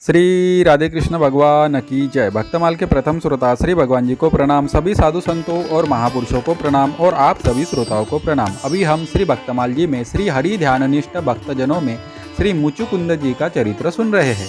श्री राधे कृष्ण भगवान की जय। भक्तमाल के प्रथम श्रोता श्री भगवान जी को प्रणाम, सभी साधु संतों और महापुरुषों को प्रणाम और आप सभी श्रोताओं को प्रणाम। अभी हम श्री भक्तमाल जी में श्री हरि ध्याननिष्ठ भक्तजनों में श्री मुचुकुंद जी का चरित्र सुन रहे हैं।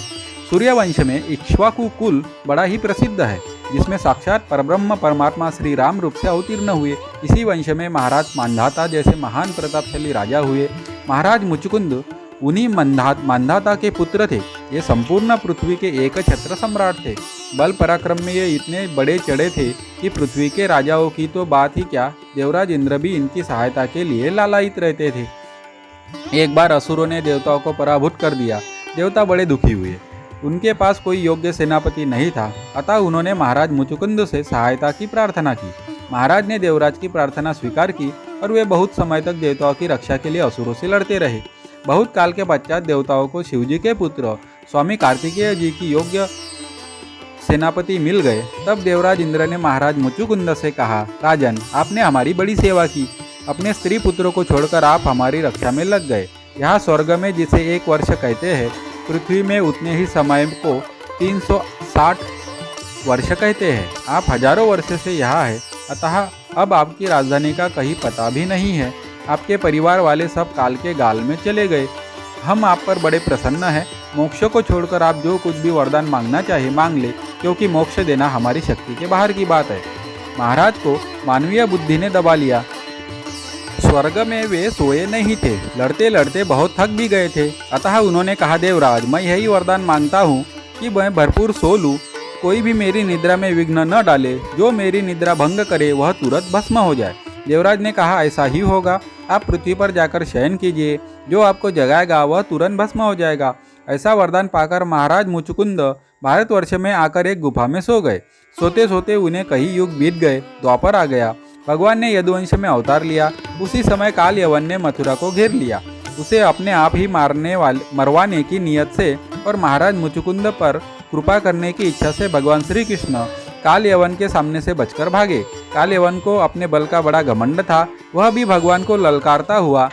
सूर्यवंश में इक्ष्वाकु कुल बड़ा ही प्रसिद्ध है, जिसमें साक्षात परब्रह्म परमात्मा श्री राम रूप से अवतीर्ण हुए। इसी वंश में महाराज मांधाता जैसे महान प्रतापशाली राजा हुए। महाराज मुचुकुंद उन्हीं मांधाता के पुत्र थे। ये संपूर्ण पृथ्वी के एक छत्र सम्राट थे। बल पराक्रम में ये इतने बड़े चढ़े थे कि पृथ्वी के राजाओं की तो बात ही क्या, देवराज इंद्र भी इनकी सहायता के लिए लालायित रहते थे। एक बार असुरों ने देवताओं को पराभूत कर दिया। देवता बड़े दुखी हुए। उनके पास कोई योग्य सेनापति नहीं था, अतः उन्होंने महाराज मुचुकुंद से सहायता की प्रार्थना की। महाराज ने देवराज की प्रार्थना स्वीकार की और वे बहुत समय तक देवताओं की रक्षा के लिए असुरों से लड़ते रहे। बहुत काल के पश्चात देवताओं को शिवजी के पुत्र स्वामी कार्तिकेय जी की योग्य सेनापति मिल गए। तब देवराज इंद्र ने महाराज मुचुकुंद से कहा, राजन, आपने हमारी बड़ी सेवा की। अपने स्त्री पुत्रों को छोड़कर आप हमारी रक्षा में लग गए। यहाँ स्वर्ग में जिसे 1 वर्ष कहते हैं, पृथ्वी में उतने ही समय को 360 वर्ष कहते हैं। आप हजारों वर्ष से यहाँ हैं, अतः अब आपकी राजधानी का कहीं पता भी नहीं है। आपके परिवार वाले सब काल के गाल में चले गए। हम आप पर बड़े प्रसन्न हैं। मोक्ष को छोड़कर आप जो कुछ भी वरदान मांगना चाहे मांग ले, क्योंकि मोक्ष देना हमारी शक्ति के बाहर की बात है। महाराज को मानवीय बुद्धि ने दबा लिया। स्वर्ग में वे सोए नहीं थे, लड़ते लड़ते बहुत थक भी गए थे। अतः उन्होंने कहा, देवराज, मैं यही वरदान मांगता हूँ कि मैं भरपूर सो लूँ, कोई भी मेरी निद्रा में विघ्न न डाले। जो मेरी निद्रा भंग करे वह तुरंत भस्म हो जाए। देवराज ने कहा, ऐसा ही होगा। आप पृथ्वी पर जाकर शयन कीजिए, जो आपको जगाएगा वह तुरंत भस्म हो जाएगा। ऐसा वरदान पाकर महाराज मुचुकुंद भारतवर्ष में आकर एक गुफा में सो गए। सोते सोते उन्हें कई युग बीत गए। द्वापर आ गया। भगवान ने यदुवंश में अवतार लिया। उसी समय काल यवन ने मथुरा को घेर लिया। उसे अपने आप ही मरवाने की नियत से और महाराज मुचुकुंद पर कृपा करने की इच्छा से भगवान श्री कृष्ण काल यवन के सामने से बचकर भागे। काल यवन को अपने बल का बड़ा घमंड था। वह भी भगवान को ललकारता हुआ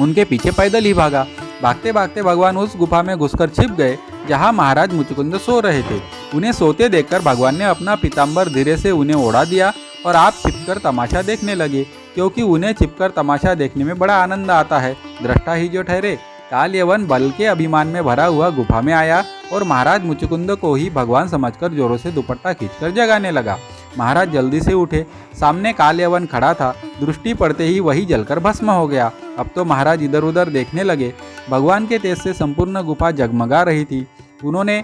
उनके पीछे पैदल ही भागा। भागते भागते भगवान उस गुफा में घुसकर छिप गए, जहां महाराज मुचुकुंद सो रहे थे। उन्हें सोते देखकर भगवान ने अपना पीताम्बर धीरे से उन्हें ओढ़ा दिया और आप छिपकर तमाशा देखने लगे, क्योंकि उन्हें छिपकर तमाशा देखने में बड़ा आनंद आता है। दृष्टा ही जो ठहरे। काल यवन बल के अभिमान में भरा हुआ गुफा में आया और महाराज मुचुकुंद को ही भगवान समझकर जोरों से दुपट्टा खींचकर जगाने लगा। महाराज जल्दी से उठे। सामने काल यवन खड़ा था। दृष्टि पड़ते ही वही जलकर भस्म हो गया। अब तो महाराज इधर उधर देखने लगे। भगवान के तेज से संपूर्ण गुफा जगमगा रही थी। उन्होंने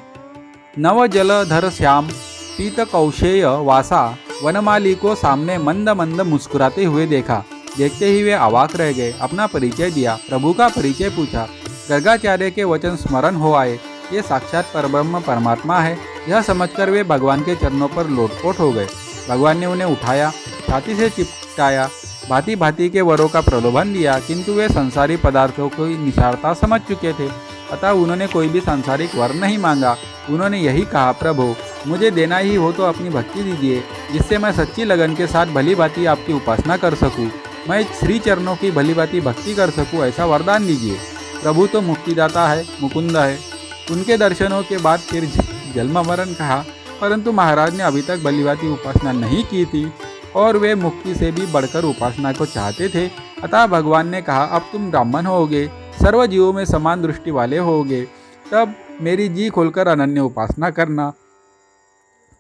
नव जलधर श्याम पीत कौशेय वासा वनमाली को सामने मंद मंद मुस्कुराते हुए देखा। देखते ही वे अवाक रह गए। अपना परिचय दिया, प्रभु का परिचय पूछा। गर्गाचार्य के वचन स्मरण हो आए। ये साक्षात परब्रह्म परमात्मा है, यह समझकर वे भगवान के चरणों पर लोटपोट हो गए। भगवान ने उन्हें उठाया, छाती से चिपटाया, भांति भांति के वरों का प्रलोभन दिया, किंतु वे संसारी पदार्थों को निसारता समझ चुके थे। अतः उन्होंने कोई भी सांसारिक वर नहीं मांगा। उन्होंने यही कहा, प्रभु, मुझे देना ही हो तो अपनी भक्ति दीजिए, जिससे मैं सच्ची लगन के साथ भली भांति आपकी उपासना कर सकूं। मैं श्री चरणों की भली भांति भक्ति कर सकूं, ऐसा वरदान दीजिए। प्रभु तो मुक्तिदाता है, मुकुंद है। उनके दर्शनों के बाद फिर जन्म मरण कहा, परंतु महाराज ने अभी तक भली भांति उपासना नहीं की थी और वे मुक्ति से भी बढ़कर उपासना को चाहते थे। अतः भगवान ने कहा, अब तुम ब्राह्मण होगे, सर्व जीवों में समान दृष्टि वाले होगे, तब मेरी जी खोलकर अनन्य उपासना करना।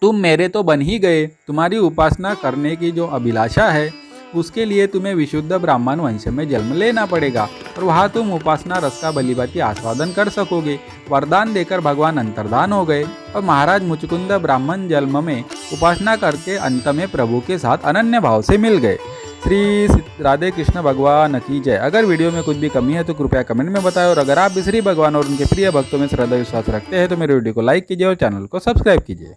तुम मेरे तो बन ही गए। तुम्हारी उपासना करने की जो अभिलाषा है, उसके लिए तुम्हें विशुद्ध ब्राह्मण वंश में जन्म लेना पड़ेगा और वहाँ तुम उपासना रस का भलीभांति आस्वादन कर सकोगे। वरदान देकर भगवान अंतर्धान हो गए और महाराज मुचुकुंद ब्राह्मण जन्म में उपासना करके अंत में प्रभु के साथ अनन्य भाव से मिल गए। श्री राधे कृष्ण भगवान की जय। अगर वीडियो में कुछ भी कमी है तो कृपया कमेंट में बताएं, और अगर आप भी श्री भगवान और उनके प्रिय भक्तों में श्रद्धा विश्वास रखते हैं तो मेरे वीडियो को लाइक कीजिए और चैनल को सब्सक्राइब कीजिए।